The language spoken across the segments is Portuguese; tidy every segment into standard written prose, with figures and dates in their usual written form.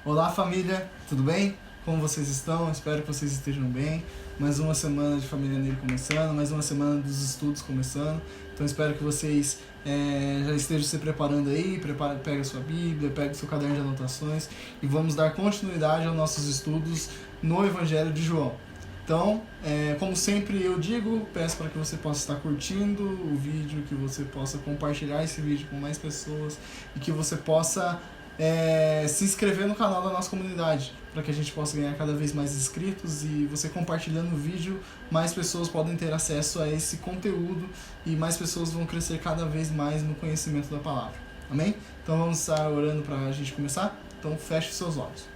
Olá família, tudo bem? Como vocês estão? Espero que vocês estejam bem. Mais uma semana de Família Nele começando, mais uma semana dos estudos começando. Então espero que vocês já estejam se preparando aí, pega a sua Bíblia, pega o seu caderno de anotações e vamos dar continuidade aos nossos estudos no Evangelho de João. Então, como sempre eu digo, peço para que você possa estar curtindo o vídeo, que você possa compartilhar esse vídeo com mais pessoas e que você possa se inscrever no canal da nossa comunidade, para que a gente possa ganhar cada vez mais inscritos, e você compartilhando o vídeo, mais pessoas podem ter acesso a esse conteúdo e mais pessoas vão crescer cada vez mais no conhecimento da palavra. Amém? Então vamos estar orando para a gente começar? Então feche os seus olhos.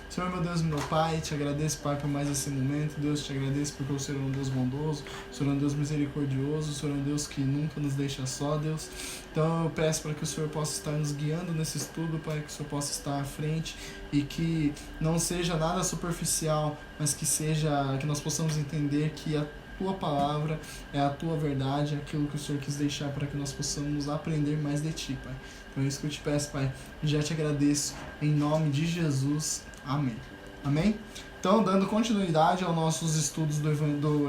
Senhor, meu Deus e meu Pai, te agradeço, Pai, por mais esse momento. Deus, te agradeço porque o Senhor é um Deus bondoso, o Senhor é um Deus misericordioso, o Senhor é um Deus que nunca nos deixa só, Deus. Então eu peço para que o Senhor possa estar nos guiando nesse estudo, Pai, que o Senhor possa estar à frente e que não seja nada superficial, mas que nós possamos entender que a Tua palavra é a Tua verdade, é aquilo que o Senhor quis deixar para que nós possamos aprender mais de Ti, Pai. Então é isso que eu te peço, Pai. Já te agradeço, em nome de Jesus. Amém. Amém? Então, dando continuidade aos nossos estudos do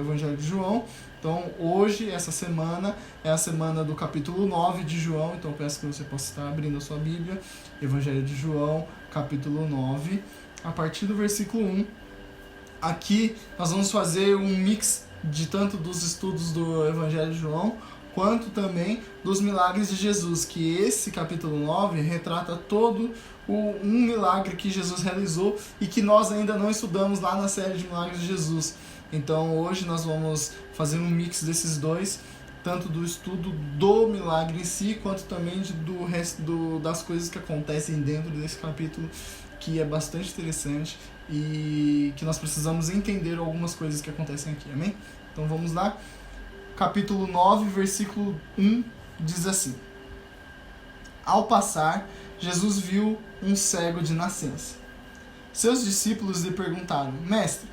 Evangelho de João. Então, hoje, essa semana, é a semana do capítulo 9 de João. Então, peço que você possa estar abrindo a sua Bíblia. Evangelho de João, capítulo 9, a partir do versículo 1. Aqui, nós vamos fazer um mix de tanto dos estudos do Evangelho de João, quanto também dos milagres de Jesus, que esse capítulo 9 retrata todo um milagre que Jesus realizou e que nós ainda não estudamos lá na série de milagres de Jesus. Então hoje nós vamos fazer um mix desses dois, tanto do estudo do milagre em si, quanto também do resto das coisas que acontecem dentro desse capítulo, que é bastante interessante e que nós precisamos entender algumas coisas que acontecem aqui, amém? Então vamos lá. Capítulo 9, versículo 1, diz assim: Ao passar, Jesus viu um cego de nascença. Seus discípulos lhe perguntaram: Mestre,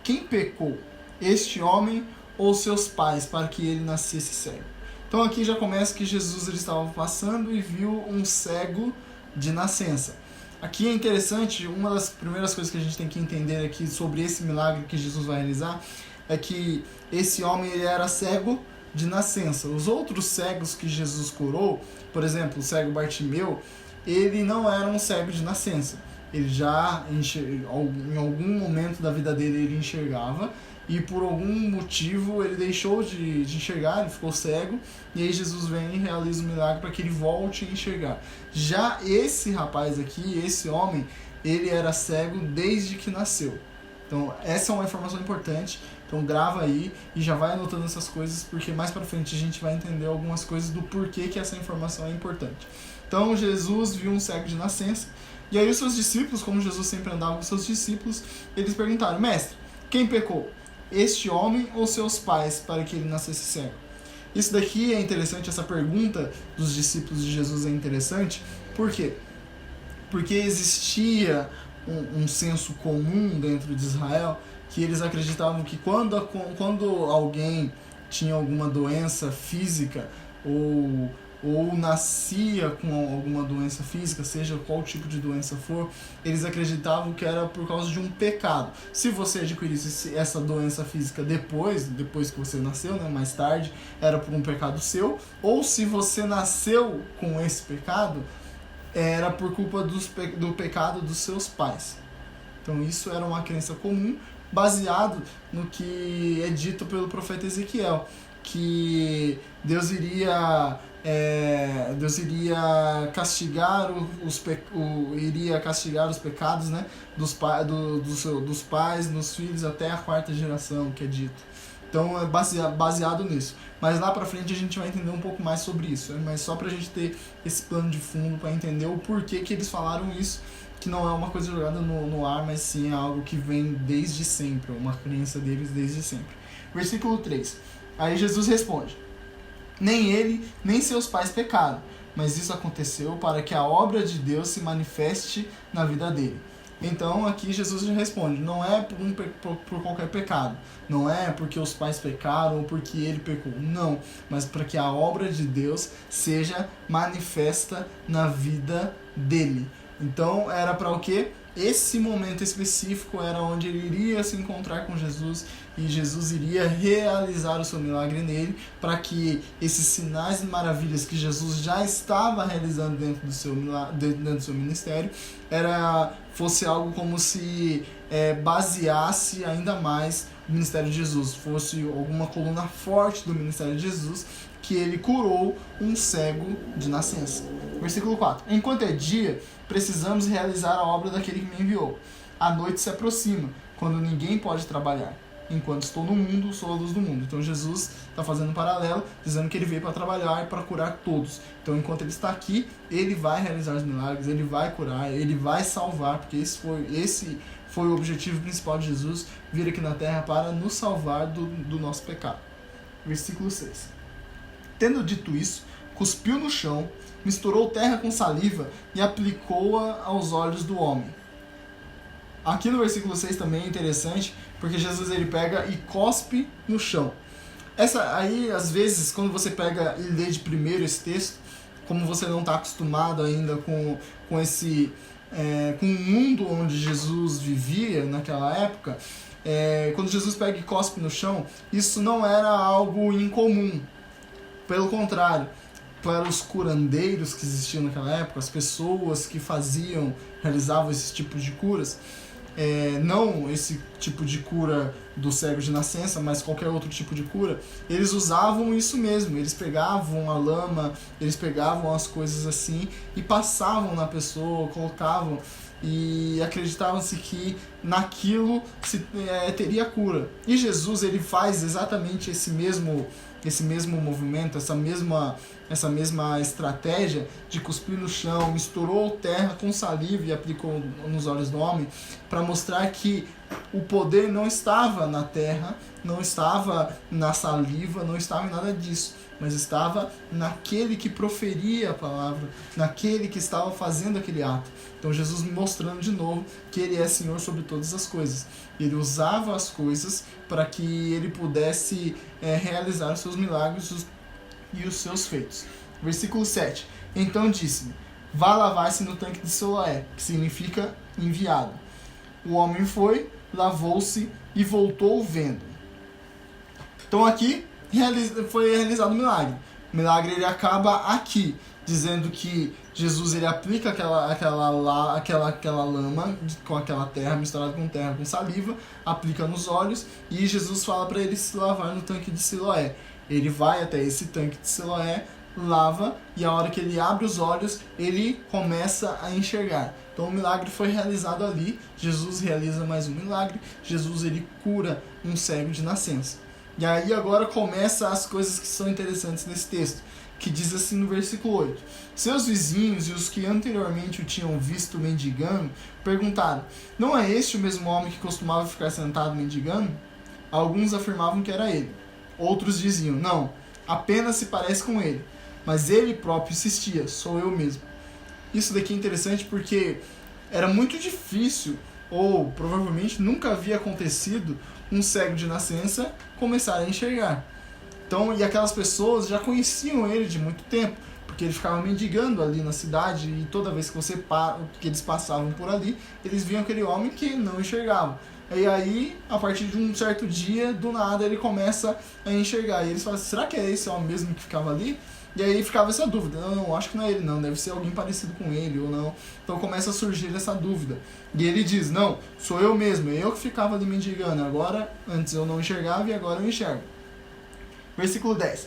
quem pecou, este homem ou seus pais, para que ele nascesse cego? Então aqui já começa que Jesus ele estava passando e viu um cego de nascença. Aqui é interessante, uma das primeiras coisas que a gente tem que entender aqui sobre esse milagre que Jesus vai realizar é que esse homem ele era cego de nascença. Os outros cegos que Jesus curou, por exemplo, o cego Bartimeu, ele não era um cego de nascença. Ele já, em algum momento da vida dele, ele enxergava, e por algum motivo ele deixou de enxergar, ele ficou cego, e aí Jesus vem e realiza um milagre para que ele volte a enxergar. Já esse rapaz aqui, esse homem, ele era cego desde que nasceu. Então essa é uma informação importante. Então grava aí e já vai anotando essas coisas, porque mais pra frente a gente vai entender algumas coisas do porquê que essa informação é importante. Então Jesus viu um cego de nascença, e aí os seus discípulos, como Jesus sempre andava com os seus discípulos, eles perguntaram: Mestre, quem pecou, este homem ou seus pais, para que ele nascesse cego? Isso daqui é interessante, essa pergunta dos discípulos de Jesus é interessante. Por quê? Porque existia um senso comum dentro de Israel, que eles acreditavam que quando alguém tinha alguma doença física ou nascia com alguma doença física, seja qual tipo de doença for, eles acreditavam que era por causa de um pecado. Se você adquirisse essa doença física depois que você nasceu, né, mais tarde, era por um pecado seu, ou se você nasceu com esse pecado, era por culpa do pecado dos seus pais. Então isso era uma crença comum, baseado no que é dito pelo profeta Ezequiel, que Deus iria castigar os pecados, né, dos pais nos filhos até a 4ª geração, que é dito. Então é baseado nisso. Mas lá pra frente a gente vai entender um pouco mais sobre isso. Mas só pra gente ter esse plano de fundo, pra entender o porquê que eles falaram isso, que não é uma coisa jogada no ar, mas sim é algo que vem desde sempre, uma crença deles desde sempre. Versículo 3. Aí Jesus responde: Nem ele, nem seus pais pecaram, mas isso aconteceu para que a obra de Deus se manifeste na vida dele. Então aqui Jesus já responde: não é por qualquer pecado, não é porque os pais pecaram ou porque ele pecou, não, mas para que a obra de Deus seja manifesta na vida dele. Então era para o quê? esse momento específico era onde ele iria se encontrar com Jesus e Jesus iria realizar o seu milagre nele, para que esses sinais e maravilhas que Jesus já estava realizando dentro do seu ministério fosse algo como se baseasse ainda mais o ministério de Jesus, fosse alguma coluna forte do ministério de Jesus, que ele curou um cego de nascença. Versículo 4. Enquanto é dia, precisamos realizar a obra daquele que me enviou. A noite se aproxima, quando ninguém pode trabalhar. Enquanto estou no mundo, sou a luz do mundo. Então Jesus está fazendo um paralelo, dizendo que ele veio para trabalhar e para curar todos. Então enquanto ele está aqui, ele vai realizar os milagres, ele vai curar, ele vai salvar, porque esse foi o objetivo principal de Jesus, vir aqui na terra para nos salvar do nosso pecado. Versículo 6. Tendo dito isso, cuspiu no chão, misturou terra com saliva e aplicou-a aos olhos do homem. Aqui no versículo 6 também é interessante, porque Jesus ele pega e cospe no chão. Aí, às vezes, quando você pega e lê de primeiro esse texto, como você não está acostumado ainda com o mundo onde Jesus vivia naquela época, quando Jesus pega e cospe no chão, isso não era algo incomum. Pelo contrário, para os curandeiros que existiam naquela época, as pessoas que realizavam esse tipo de curas, não esse tipo de cura do cego de nascença, mas qualquer outro tipo de cura, eles usavam isso mesmo, eles pegavam a lama, eles pegavam as coisas assim e passavam na pessoa, colocavam, e acreditavam-se que naquilo teria cura. E Jesus ele faz exatamente esse mesmo movimento, essa mesma estratégia de cuspir no chão, misturou terra com saliva e aplicou nos olhos do homem, para mostrar que o poder não estava na terra, não estava na saliva, não estava em nada disso, mas estava naquele que proferia a palavra, naquele que estava fazendo aquele ato. Então Jesus mostrando de novo que ele é Senhor sobre todas as coisas. Ele usava as coisas para que ele pudesse realizar os seus milagres e os seus feitos. Versículo 7. Então disse-me, vá lavar-se no tanque de Siloé, que significa enviado. O homem foi, lavou-se e voltou vendo. Então aqui foi realizado o milagre. O milagre ele acaba aqui, dizendo que Jesus ele aplica aquela lama com aquela terra, misturada com terra com saliva, aplica nos olhos, e Jesus fala para ele se lavar no tanque de Siloé. Ele vai até esse tanque de Siloé, lava, e a hora que ele abre os olhos, ele começa a enxergar. Então o milagre foi realizado ali, Jesus realiza mais um milagre, Jesus ele cura um cego de nascença. E aí agora começa as coisas que são interessantes nesse texto, que diz assim no versículo 8. Seus vizinhos e os que anteriormente o tinham visto mendigando, perguntaram, não é este o mesmo homem que costumava ficar sentado mendigando? Alguns afirmavam que era ele. Outros diziam, não, apenas se parece com ele. Mas ele próprio insistia, sou eu mesmo. Isso daqui é interessante porque era muito difícil, ou provavelmente nunca havia acontecido, um cego de nascença começar a enxergar. Então, e aquelas pessoas já conheciam ele de muito tempo, porque ele ficava mendigando ali na cidade, e toda vez que eles passavam por ali, eles viam aquele homem que não enxergava. E aí, a partir de um certo dia, do nada, ele começa a enxergar. E eles falam, será que é esse homem mesmo que ficava ali? E aí ficava essa dúvida, não, acho que não é ele não, deve ser alguém parecido com ele ou não. Então começa a surgir essa dúvida. E ele diz, não, sou eu mesmo, é eu que ficava ali mendigando. Agora, antes eu não enxergava e agora eu enxergo. Versículo 10.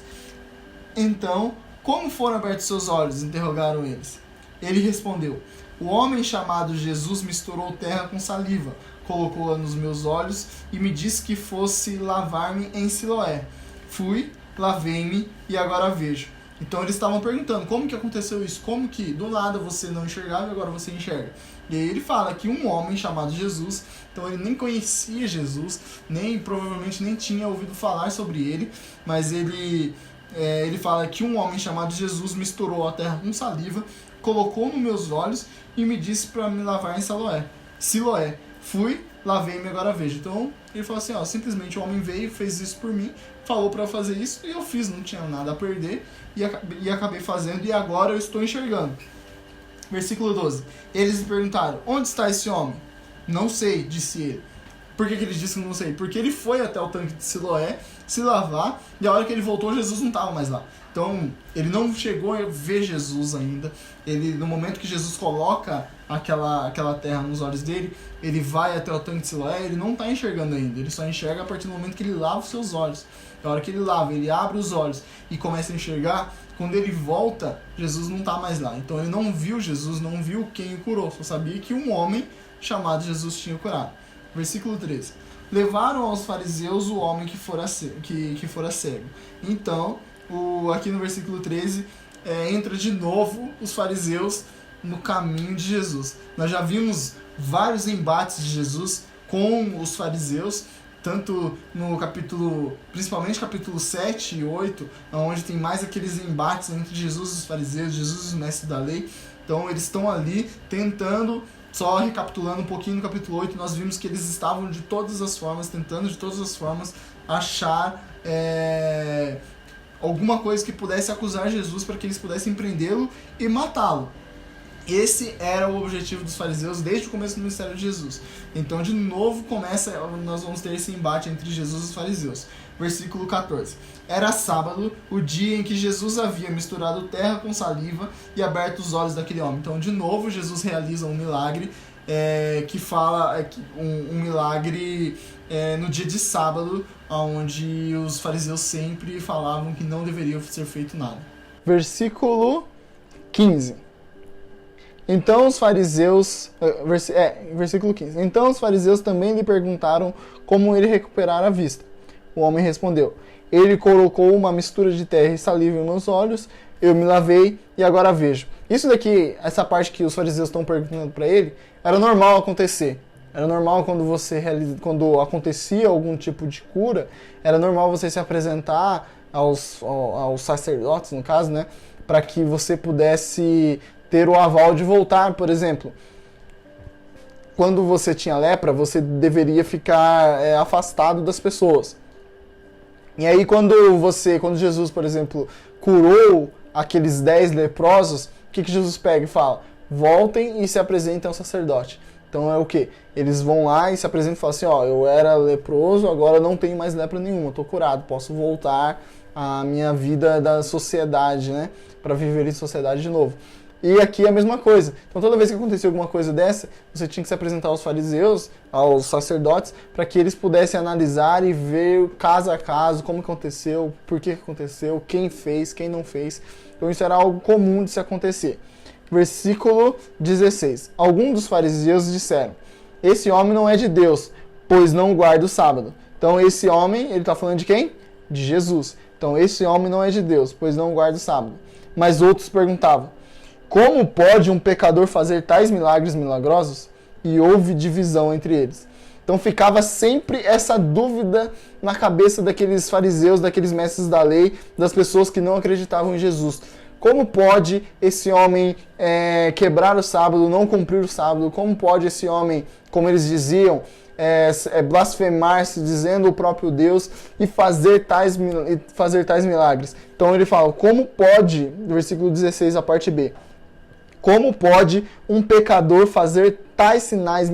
Então, como foram abertos seus olhos? Interrogaram eles. Ele respondeu, o homem chamado Jesus misturou terra com saliva, colocou-a nos meus olhos e me disse que fosse lavar-me em Siloé. Fui, lavei-me e agora vejo. Então eles estavam perguntando, como que aconteceu isso? Como que do nada você não enxergava e agora você enxerga? E aí ele fala que um homem chamado Jesus, então ele nem conhecia Jesus, provavelmente nem tinha ouvido falar sobre ele, mas ele fala que um homem chamado Jesus misturou a terra com saliva, colocou nos meus olhos e me disse para me lavar em Siloé. Fui, lavei-me e agora vejo. Então ele falou assim, simplesmente o homem veio, fez isso por mim, falou para eu fazer isso e eu fiz, não tinha nada a perder e acabei fazendo e agora eu estou enxergando. Versículo 12. Eles lhe perguntaram, onde está esse homem? Não sei, disse ele. Por que ele disse que não sei? Porque ele foi até o tanque de Siloé se lavar, e a hora que ele voltou, Jesus não estava mais lá. Então, ele não chegou a ver Jesus ainda. Ele, no momento que Jesus coloca aquela terra nos olhos dele, ele vai até o tanque de Siloé, ele não está enxergando ainda. Ele só enxerga a partir do momento que ele lava os seus olhos. A hora que ele lava, ele abre os olhos e começa a enxergar, quando ele volta, Jesus não está mais lá. Então, ele não viu Jesus, não viu quem o curou. Só sabia que um homem chamado Jesus tinha curado. Versículo 13. Levaram aos fariseus o homem que fora cego. Então, aqui no versículo 13, entra de novo os fariseus no caminho de Jesus. Nós já vimos vários embates de Jesus com os fariseus, tanto no capítulo, principalmente capítulo 7 e 8, onde tem mais aqueles embates entre Jesus e os fariseus, Jesus e os mestres da lei. Então, eles estão ali tentando. Só recapitulando um pouquinho no capítulo 8, nós vimos que eles estavam de todas as formas, tentando de todas as formas achar alguma coisa que pudesse acusar Jesus para que eles pudessem prendê-lo e matá-lo. Esse era o objetivo dos fariseus desde o começo do ministério de Jesus. Então, de novo, nós vamos ter esse embate entre Jesus e os fariseus. Versículo 14. Era sábado, o dia em que Jesus havia misturado terra com saliva e aberto os olhos daquele homem. Então, de novo, Jesus realiza um milagre que fala um milagre no dia de sábado, onde os fariseus sempre falavam que não deveria ser feito nada. Versículo 15. Então os fariseus, versículo 15. Então os fariseus também lhe perguntaram como ele recuperara a vista. O homem respondeu, ele colocou uma mistura de terra e saliva em meus olhos, eu me lavei e agora vejo. Isso daqui, essa parte que os fariseus estão perguntando para ele, era normal acontecer. Era normal quando acontecia algum tipo de cura, era normal você se apresentar aos sacerdotes, no caso, né, para que você pudesse ter o aval de voltar. Por exemplo, quando você tinha lepra, você deveria ficar afastado das pessoas. E aí quando Jesus, por exemplo, curou aqueles 10 leprosos, o que Jesus pega e fala? Voltem e se apresentem ao sacerdote. Então é o quê? Eles vão lá e se apresentam e falam assim, eu era leproso, agora não tenho mais lepra nenhuma, estou curado, posso voltar à minha vida da sociedade, né? Para viver em sociedade de novo. E aqui é a mesma coisa. Então toda vez que acontecia alguma coisa dessa, você tinha que se apresentar aos fariseus, aos sacerdotes, para que eles pudessem analisar e ver caso a caso como aconteceu, por que aconteceu, quem fez, quem não fez. Então isso era algo comum de se acontecer. Versículo 16. Alguns dos fariseus disseram, esse homem não é de Deus, pois não guarda o sábado. Então esse homem, ele está falando de quem? De Jesus. Então esse homem não é de Deus, pois não guarda o sábado. Mas outros perguntavam, como pode um pecador fazer tais milagres milagrosos? E houve divisão entre eles. Então ficava sempre essa dúvida na cabeça daqueles fariseus, daqueles mestres da lei, das pessoas que não acreditavam em Jesus. Como pode esse homem quebrar o sábado, não cumprir o sábado? Como pode esse homem, como eles diziam, blasfemar-se dizendo o próprio Deus e fazer tais milagres? Então ele fala, como pode, versículo 16, a parte B, como pode um pecador fazer tais sinais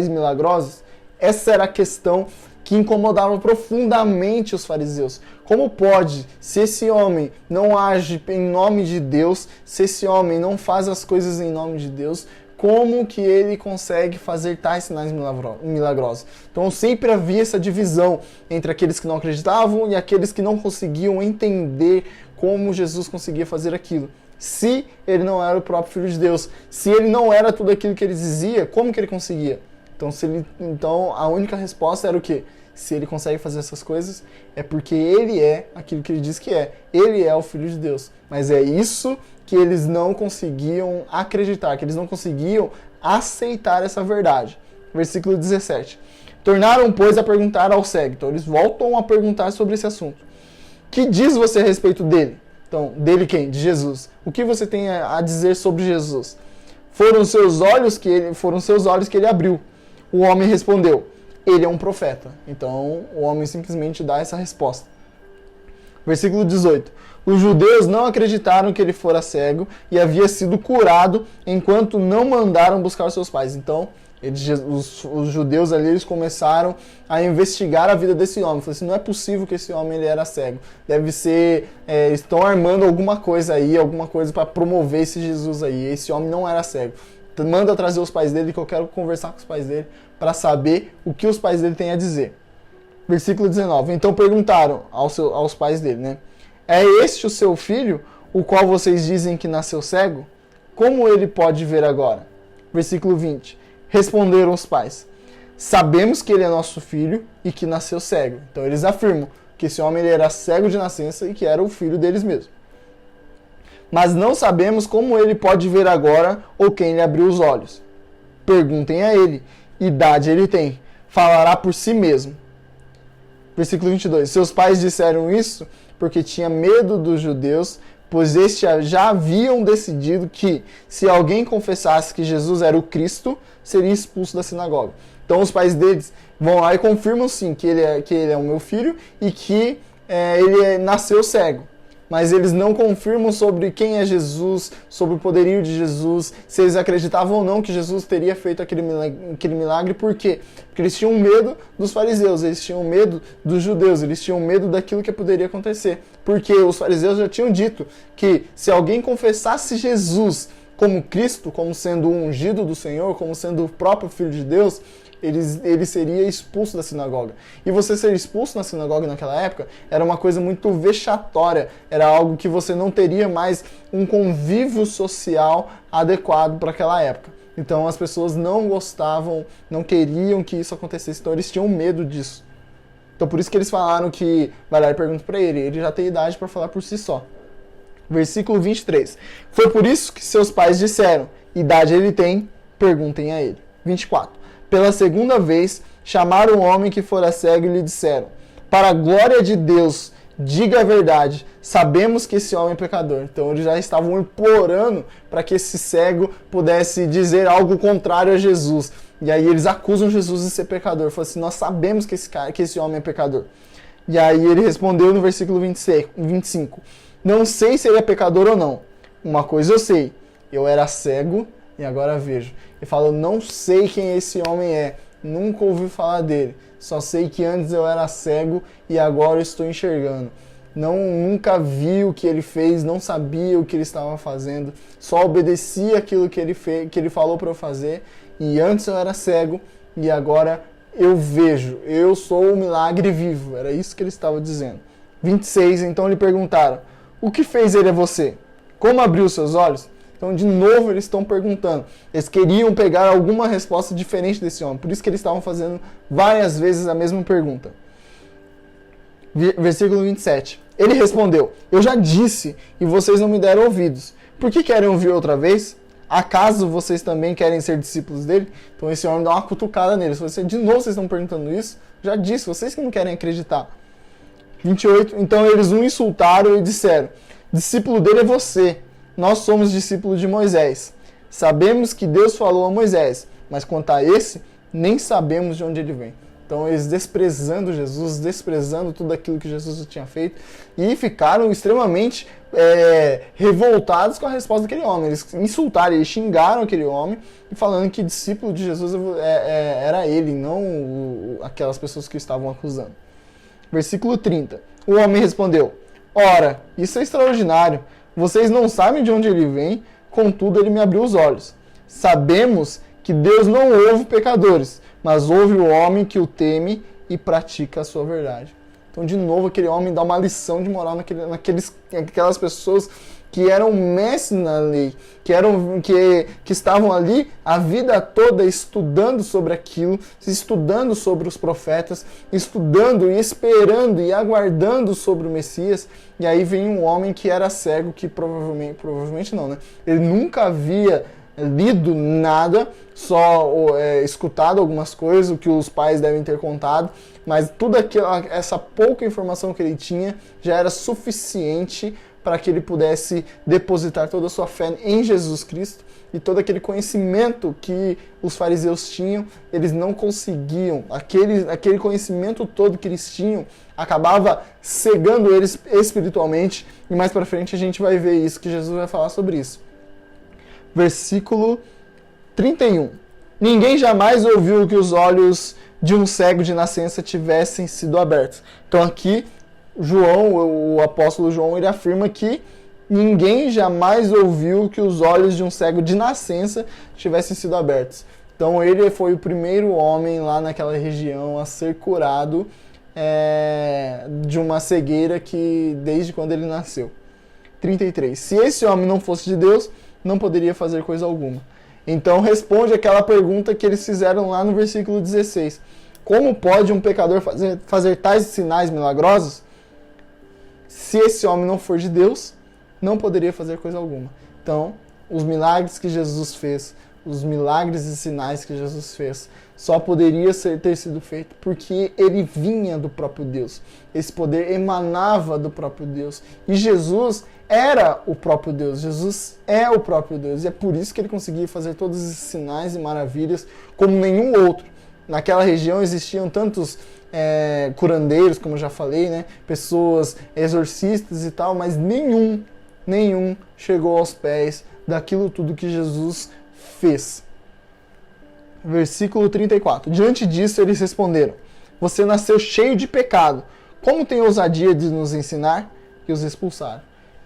milagrosos? Essa era a questão que incomodava profundamente os fariseus. Como pode, se esse homem não age em nome de Deus, se esse homem não faz as coisas em nome de Deus, como que ele consegue fazer tais sinais milagrosos? Então sempre havia essa divisão entre aqueles que não acreditavam e aqueles que não conseguiam entender como Jesus conseguia fazer aquilo. Se ele não era o próprio Filho de Deus, se ele não era tudo aquilo que ele dizia, como que ele conseguia? Então a única resposta era o quê? Se ele consegue fazer essas coisas, é porque ele é aquilo que ele diz que é. Ele é o Filho de Deus. Mas é isso que eles não conseguiam acreditar, que eles não conseguiam aceitar essa verdade. Versículo 17. Tornaram, pois, a perguntar ao cego. Então eles voltam a perguntar sobre esse assunto. Que diz você a respeito dele? Então, dele quem? De Jesus. O que você tem a dizer sobre Jesus? Foram seus olhos que ele abriu. O homem respondeu, ele é um profeta. Então, o homem simplesmente dá essa resposta. Versículo 18. Os judeus não acreditaram que ele fora cego e havia sido curado enquanto não mandaram buscar os seus pais. Então, os judeus ali, eles começaram a investigar a vida desse homem. Falaram assim, não é possível que esse homem ele era cego. Deve ser, estão armando alguma coisa aí, alguma coisa para promover esse Jesus aí. Esse homem não era cego. Então, manda trazer os pais dele, que eu quero conversar com os pais dele para saber o que os pais dele têm a dizer. Versículo 19. Então perguntaram aos pais dele, né? É este o seu filho, o qual vocês dizem que nasceu cego? Como ele pode ver agora? Versículo 20. Responderam os pais, sabemos que ele é nosso filho e que nasceu cego. Então eles afirmam que esse homem ele era cego de nascença e que era o filho deles mesmo. Mas não sabemos como ele pode ver agora ou quem lhe abriu os olhos. Perguntem a ele, idade ele tem, falará por si mesmo. Versículo 22. Seus pais disseram isso porque tinha medo dos judeus, pois estes já haviam decidido que, se alguém confessasse que Jesus era o Cristo, seria expulso da sinagoga. Então os pais deles vão lá e confirmam sim que ele é o meu filho e que ele nasceu cego. Mas eles não confirmam sobre quem é Jesus, sobre o poderio de Jesus, se eles acreditavam ou não que Jesus teria feito aquele milagre. Por quê? Porque eles tinham medo dos fariseus, eles tinham medo dos judeus, eles tinham medo daquilo que poderia acontecer. Porque os fariseus já tinham dito que se alguém confessasse Jesus como Cristo, como sendo o ungido do Senhor, como sendo o próprio Filho de Deus, ele seria expulso da sinagoga. E você ser expulso na sinagoga naquela época era uma coisa muito vexatória, era algo que você não teria mais um convívio social adequado para aquela época. Então as pessoas não gostavam, não queriam que isso acontecesse, então eles tinham medo disso. Então por isso que eles falaram que, vai lá e pergunta para ele já tem idade para falar por si só. Versículo 23. Foi por isso que seus pais disseram, idade ele tem, perguntem a ele. 24. Pela segunda vez, chamaram o homem que fora cego e lhe disseram, para a glória de Deus, diga a verdade, sabemos que esse homem é pecador. Então eles já estavam implorando para que esse cego pudesse dizer algo contrário a Jesus. E aí eles acusam Jesus de ser pecador. Falam assim, nós sabemos que esse homem é pecador. E aí ele respondeu no versículo 25, não sei se ele é pecador ou não. Uma coisa eu sei, eu era cego e agora vejo. Ele fala, não sei quem esse homem é, nunca ouvi falar dele. Só sei que antes eu era cego e agora eu estou enxergando. Nunca vi o que ele fez, não sabia o que ele estava fazendo. Só obedeci aquilo que ele falou para eu fazer. E antes eu era cego e agora eu vejo. Eu sou o milagre vivo. Era isso que ele estava dizendo. 26, então lhe perguntaram, o que fez ele a você? Como abriu os seus olhos? Então, de novo, eles estão perguntando. Eles queriam pegar alguma resposta diferente desse homem. Por isso que eles estavam fazendo várias vezes a mesma pergunta. Versículo 27. Ele respondeu, eu já disse e vocês não me deram ouvidos. Por que querem ouvir outra vez? Acaso vocês também querem ser discípulos dele? Então esse homem dá uma cutucada neles. De novo vocês estão perguntando isso? Já disse, vocês que não querem acreditar. 28. Então eles o insultaram e disseram, discípulo dele é você. Nós somos discípulos de Moisés. Sabemos que Deus falou a Moisés, mas quanto a esse, nem sabemos de onde ele vem. Então eles desprezando Jesus, desprezando tudo aquilo que Jesus tinha feito e ficaram extremamente revoltados com a resposta daquele homem. Eles insultaram, eles xingaram aquele homem e falando que discípulo de Jesus era ele, não aquelas pessoas que estavam acusando. Versículo 30. O homem respondeu, ora, isso é extraordinário. Vocês não sabem de onde ele vem, contudo ele me abriu os olhos. Sabemos que Deus não ouve pecadores, mas ouve o homem que o teme e pratica a sua verdade. Então, de novo, aquele homem dá uma lição de moral naquelas pessoas que eram mestres na lei, que estavam ali a vida toda estudando sobre aquilo, estudando sobre os profetas, estudando e esperando e aguardando sobre o Messias. E aí vem um homem que era cego, que provavelmente não, né? Ele nunca havia lido nada, só escutado algumas coisas, o que os pais devem ter contado, mas tudo essa pouca informação que ele tinha já era suficiente para que ele pudesse depositar toda a sua fé em Jesus Cristo e todo aquele conhecimento que os fariseus tinham, eles não conseguiam, aquele conhecimento todo que eles tinham, acabava cegando eles espiritualmente, e mais para frente a gente vai ver isso, que Jesus vai falar sobre isso. Versículo 31. Ninguém jamais ouviu que os olhos de um cego de nascença tivessem sido abertos. Então aqui, João, o apóstolo João, ele afirma que ninguém jamais ouviu que os olhos de um cego de nascença tivessem sido abertos. Então ele foi o primeiro homem lá naquela região a ser curado de uma cegueira que desde quando ele nasceu. 33. Se esse homem não fosse de Deus, não poderia fazer coisa alguma. Então responde aquela pergunta que eles fizeram lá no versículo 16. Como pode um pecador fazer tais sinais milagrosos? Se esse homem não for de Deus, não poderia fazer coisa alguma. Então, os milagres que Jesus fez, os milagres e sinais que Jesus fez, só poderia ter sido feito porque ele vinha do próprio Deus. Esse poder emanava do próprio Deus. E Jesus era o próprio Deus. Jesus é o próprio Deus. E é por isso que ele conseguia fazer todos esses sinais e maravilhas como nenhum outro. Naquela região existiam tantos curandeiros, como eu já falei, né? Pessoas, exorcistas e tal, mas nenhum chegou aos pés daquilo tudo que Jesus fez. Versículo 34. Diante disso, eles responderam: você nasceu cheio de pecado. Como tem ousadia de nos ensinar? E os expulsaram.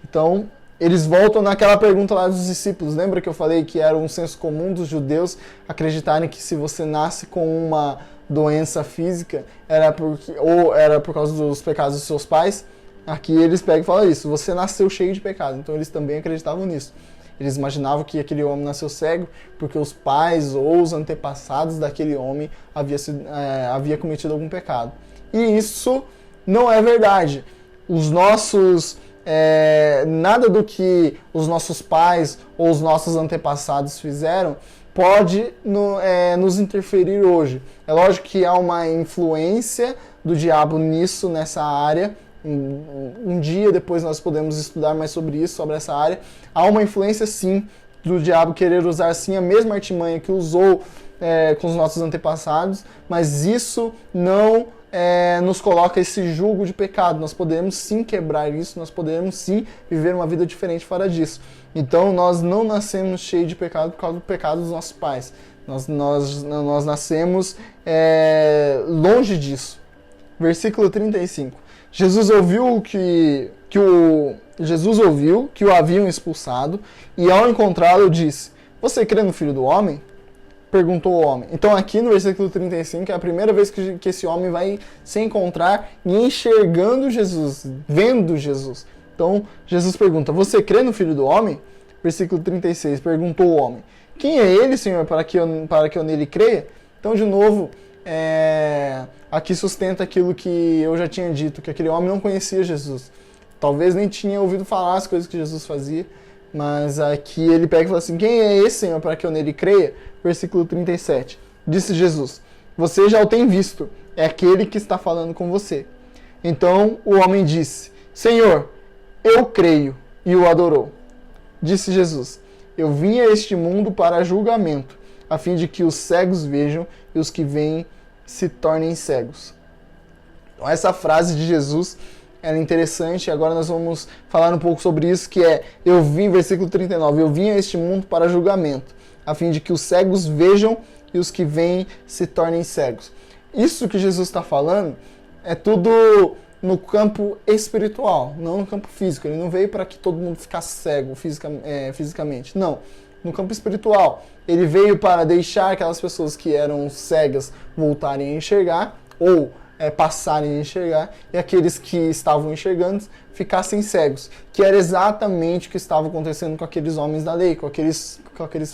Então, eles voltam naquela pergunta lá dos discípulos. Lembra que eu falei que era um senso comum dos judeus acreditarem que se você nasce com uma doença física, era por causa dos pecados dos seus pais? Aqui eles pegam e falam isso: você nasceu cheio de pecado. Então eles também acreditavam nisso. Eles imaginavam que aquele homem nasceu cego porque os pais ou os antepassados daquele homem havia cometido algum pecado. E isso não é verdade. Nada do que os nossos pais ou os nossos antepassados fizeram pode nos interferir hoje. É lógico que há uma influência do diabo nessa área. Um dia depois nós podemos estudar mais sobre isso, sobre essa área. Há uma influência sim do diabo querer usar sim a mesma artimanha que usou com os nossos antepassados, mas isso não nos coloca esse jugo de pecado. Nós podemos sim quebrar isso, nós podemos sim viver uma vida diferente fora disso. Então nós não nascemos cheios de pecado por causa do pecado dos nossos pais. Nós nascemos longe disso. Versículo 35. Jesus ouviu que o haviam expulsado e ao encontrá-lo disse: você crê no Filho do Homem? Perguntou o homem. Então aqui no versículo 35 é a primeira vez que esse homem vai se encontrar e enxergando Jesus, vendo Jesus. Então Jesus pergunta: você crê no Filho do Homem? Versículo 36, perguntou o homem: quem é ele, Senhor, para que eu nele creia? Então de novo, aqui sustenta aquilo que eu já tinha dito, que aquele homem não conhecia Jesus. Talvez nem tinha ouvido falar as coisas que Jesus fazia, mas aqui ele pega e fala assim: quem é esse, Senhor, para que eu nele creia? Versículo 37. Disse Jesus: você já o tem visto, é aquele que está falando com você. Então o homem disse: Senhor, eu creio, e o adorou. Disse Jesus: eu vim a este mundo para julgamento, a fim de que os cegos vejam e os que veem se tornem cegos. Então essa frase de Jesus é interessante. Agora nós vamos falar um pouco sobre isso, que eu vim, versículo 39, eu vim a este mundo para julgamento, a fim de que os cegos vejam e os que veem se tornem cegos. Isso que Jesus está falando é tudo no campo espiritual, não no campo físico. Ele não veio para que todo mundo ficasse cego fisicamente, não. No campo espiritual, ele veio para deixar aquelas pessoas que eram cegas voltarem a enxergar, ou passarem a enxergar, e aqueles que estavam enxergando ficassem cegos, que era exatamente o que estava acontecendo com aqueles homens da lei, com aqueles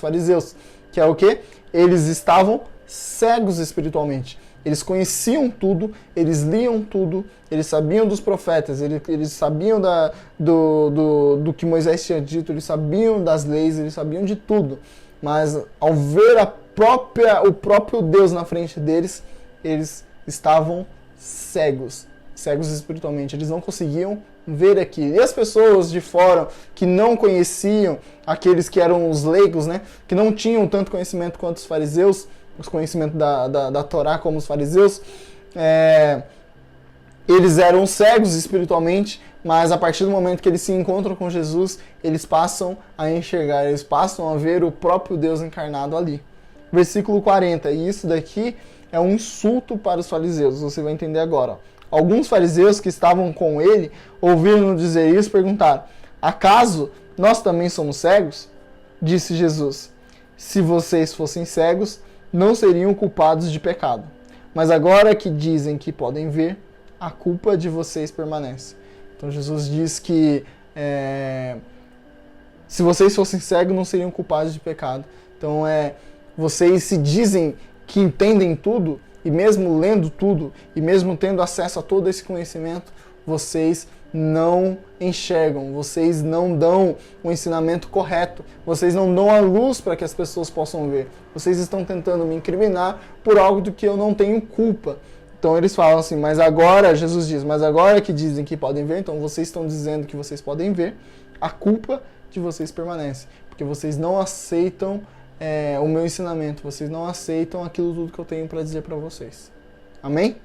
fariseus, que é o quê? Eles estavam cegos espiritualmente. Eles conheciam tudo, eles liam tudo, eles sabiam dos profetas, eles sabiam do que Moisés tinha dito, eles sabiam das leis, eles sabiam de tudo. Mas ao ver o próprio Deus na frente deles, eles estavam cegos espiritualmente. Eles não conseguiam ver aquilo. E as pessoas de fora que não conheciam, aqueles que eram os leigos, né, que não tinham tanto conhecimento quanto os fariseus, os conhecimentos da Torá como os fariseus, eles eram cegos espiritualmente, mas a partir do momento que eles se encontram com Jesus, eles passam a enxergar, eles passam a ver o próprio Deus encarnado ali. Versículo 40, e isso daqui é um insulto para os fariseus, você vai entender agora. Alguns fariseus que estavam com ele, ouviram dizer isso, perguntaram: acaso nós também somos cegos? Disse Jesus: se vocês fossem cegos, não seriam culpados de pecado. Mas agora que dizem que podem ver, a culpa de vocês permanece. Então Jesus diz que se vocês fossem cegos, não seriam culpados de pecado. Então vocês se dizem que entendem tudo, e mesmo lendo tudo, e mesmo tendo acesso a todo esse conhecimento, vocês não enxergam, vocês não dão o ensinamento correto, vocês não dão a luz para que as pessoas possam ver. Vocês estão tentando me incriminar por algo do que eu não tenho culpa. Então eles falam assim, mas agora, Jesus diz, mas agora que dizem que podem ver, então vocês estão dizendo que vocês podem ver, a culpa de vocês permanece, porque vocês não aceitam o meu ensinamento, vocês não aceitam aquilo tudo que eu tenho para dizer para vocês. Amém?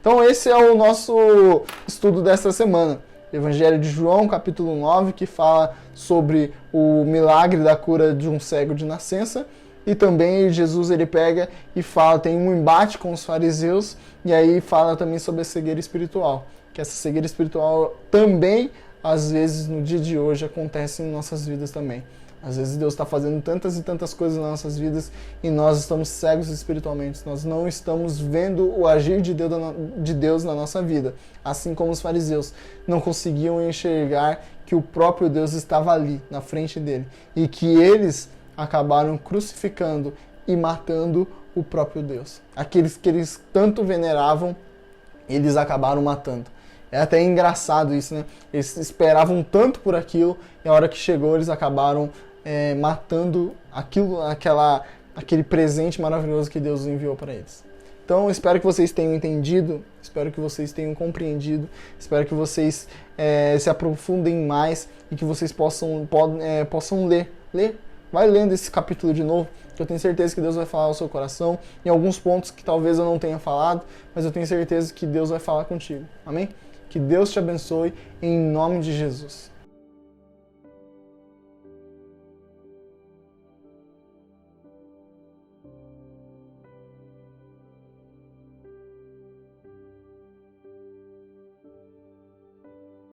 Então esse é o nosso estudo desta semana. Evangelho de João, capítulo 9, que fala sobre o milagre da cura de um cego de nascença. E também Jesus ele pega e fala, tem um embate com os fariseus, e aí fala também sobre a cegueira espiritual. Que essa cegueira espiritual também, às vezes, no dia de hoje, acontece em nossas vidas também. Às vezes Deus está fazendo tantas e tantas coisas nas nossas vidas e nós estamos cegos espiritualmente. Nós não estamos vendo o agir de Deus na nossa vida. Assim como os fariseus não conseguiam enxergar que o próprio Deus estava ali, na frente dele. E que eles acabaram crucificando e matando o próprio Deus. Aqueles que eles tanto veneravam, eles acabaram matando. É até engraçado isso, né? Eles esperavam tanto por aquilo e a hora que chegou eles acabaram matando aquele presente maravilhoso que Deus enviou para eles. Então, espero que vocês tenham entendido, espero que vocês tenham compreendido, espero que vocês se aprofundem mais e que vocês possam ler. Vai lendo esse capítulo de novo, que eu tenho certeza que Deus vai falar ao seu coração, em alguns pontos que talvez eu não tenha falado, mas eu tenho certeza que Deus vai falar contigo. Amém? Que Deus te abençoe em nome de Jesus.